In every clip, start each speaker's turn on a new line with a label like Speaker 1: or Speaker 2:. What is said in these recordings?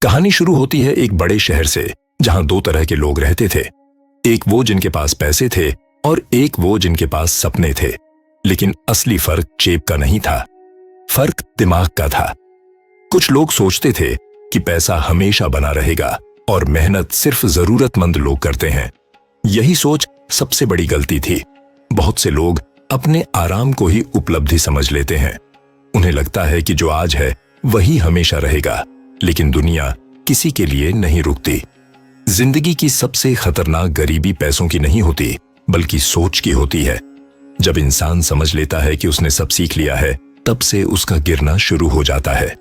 Speaker 1: कहानी शुरू होती है एक बड़े शहर से, जहां दो तरह के लोग रहते थे। एक वो जिनके पास पैसे थे और एक वो जिनके पास सपने थे। लेकिन असली फर्क जेब का नहीं था, फर्क दिमाग का था। कुछ लोग सोचते थे कि पैसा हमेशा बना रहेगा और मेहनत सिर्फ जरूरतमंद लोग करते हैं। यही सोच सबसे बड़ी गलती थी। बहुत से लोग अपने आराम को ही उपलब्धि समझ लेते हैं। उन्हें लगता है कि जो आज है वही हमेशा रहेगा, लेकिन दुनिया किसी के लिए नहीं रुकती। जिंदगी की सबसे खतरनाक गरीबी पैसों की नहीं होती, बल्कि सोच की होती है। जब इंसान समझ लेता है कि उसने सब सीख लिया है, तब से उसका गिरना शुरू हो जाता है।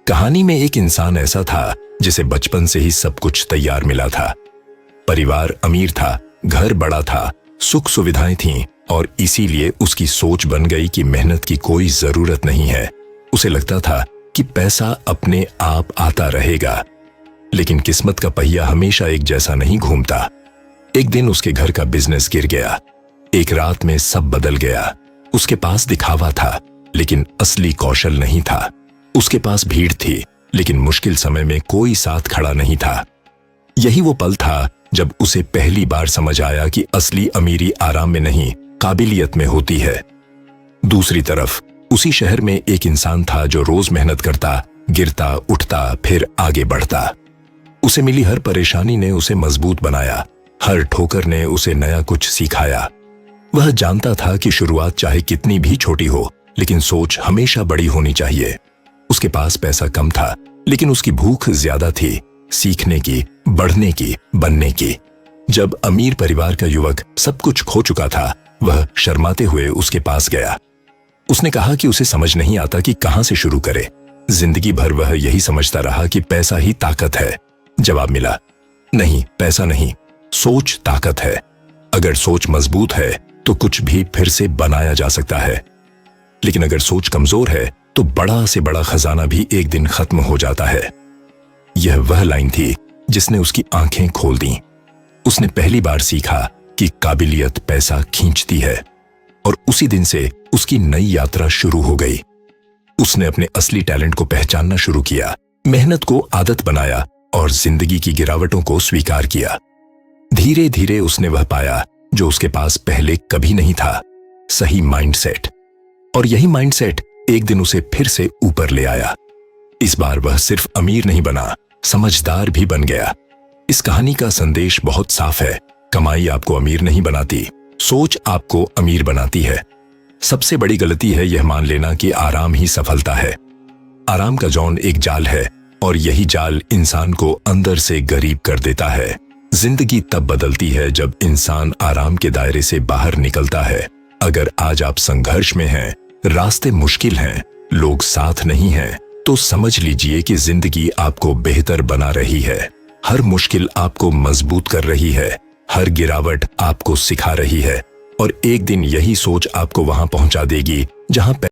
Speaker 1: कहानी में एक इंसान ऐसा था जिसे बचपन से ही सब कुछ तैयार मिला था। परिवार अमीर था, घर बड़ा था, सुख सुविधाएं थीं और इसीलिए उसकी सोच बन गई कि मेहनत की कोई जरूरत नहीं है। उसे लगता था कि पैसा अपने आप आता रहेगा। लेकिन किस्मत का पहिया हमेशा एक जैसा नहीं घूमता। एक दिन उसके घर का बिजनेस गिर गया। एक रात में सब बदल गया। उसके पास दिखावा था, लेकिन असली कौशल नहीं था। उसके पास भीड़ थी, लेकिन मुश्किल समय में कोई साथ खड़ा नहीं था। यही वो पल था जब उसे पहली बार समझ आया कि असली अमीरी आराम में नहीं, काबिलियत में होती है। दूसरी तरफ उसी शहर में एक इंसान था जो रोज मेहनत करता, गिरता, उठता, फिर आगे बढ़ता। उसे मिली हर परेशानी ने उसे मजबूत बनाया। हर ठोकर ने उसे नया कुछ सिखाया। वह जानता था कि शुरुआत चाहे कितनी भी छोटी हो, लेकिन सोच हमेशा बड़ी होनी चाहिए। उसके पास पैसा कम था, लेकिन उसकी भूख ज्यादा थी, सीखने की, बढ़ने की, बनने की। जब अमीर परिवार का युवक सब कुछ खो चुका था, वह शर्माते हुए उसके पास गया। उसने कहा कि उसे समझ नहीं आता कि कहां से शुरू करे। जिंदगी भर वह यही समझता रहा कि पैसा ही ताकत है। जवाब मिला, नहीं, पैसा नहीं, सोच ताकत है। अगर सोच मजबूत है तो कुछ भी फिर से बनाया जा सकता है, लेकिन अगर सोच कमजोर है तो बड़ा से बड़ा खजाना भी एक दिन खत्म हो जाता है। यह वह लाइन थी जिसने उसकी आंखें खोल दी। उसने पहली बार सीखा कि काबिलियत पैसा खींचती है, और उसी दिन से उसकी नई यात्रा शुरू हो गई। उसने अपने असली टैलेंट को पहचानना शुरू किया, मेहनत को आदत बनाया और जिंदगी की गिरावटों को स्वीकार किया। धीरे धीरे उसने वह पाया जो उसके पास पहले कभी नहीं था, सही माइंडसेट। और यही माइंडसेट एक दिन उसे फिर से ऊपर ले आया। इस बार वह सिर्फ अमीर नहीं बना, समझदार भी बन गया। इस कहानी का संदेश बहुत साफ है। कमाई आपको अमीर नहीं बनाती, सोच आपको अमीर बनाती है। सबसे बड़ी गलती है यह मान लेना कि आराम ही सफलता है। आराम का जौन एक जाल है, और यही जाल इंसान को अंदर से गरीब कर देता है। जिंदगी तब बदलती है जब इंसान आराम के दायरे से बाहर निकलता है। अगर आज आप संघर्ष में हैं, रास्ते मुश्किल हैं, लोग साथ नहीं हैं, तो समझ लीजिए कि जिंदगी आपको बेहतर बना रही है। हर मुश्किल आपको मजबूत कर रही है, हर गिरावट आपको सिखा रही है, और एक दिन यही सोच आपको वहां पहुंचा देगी जहां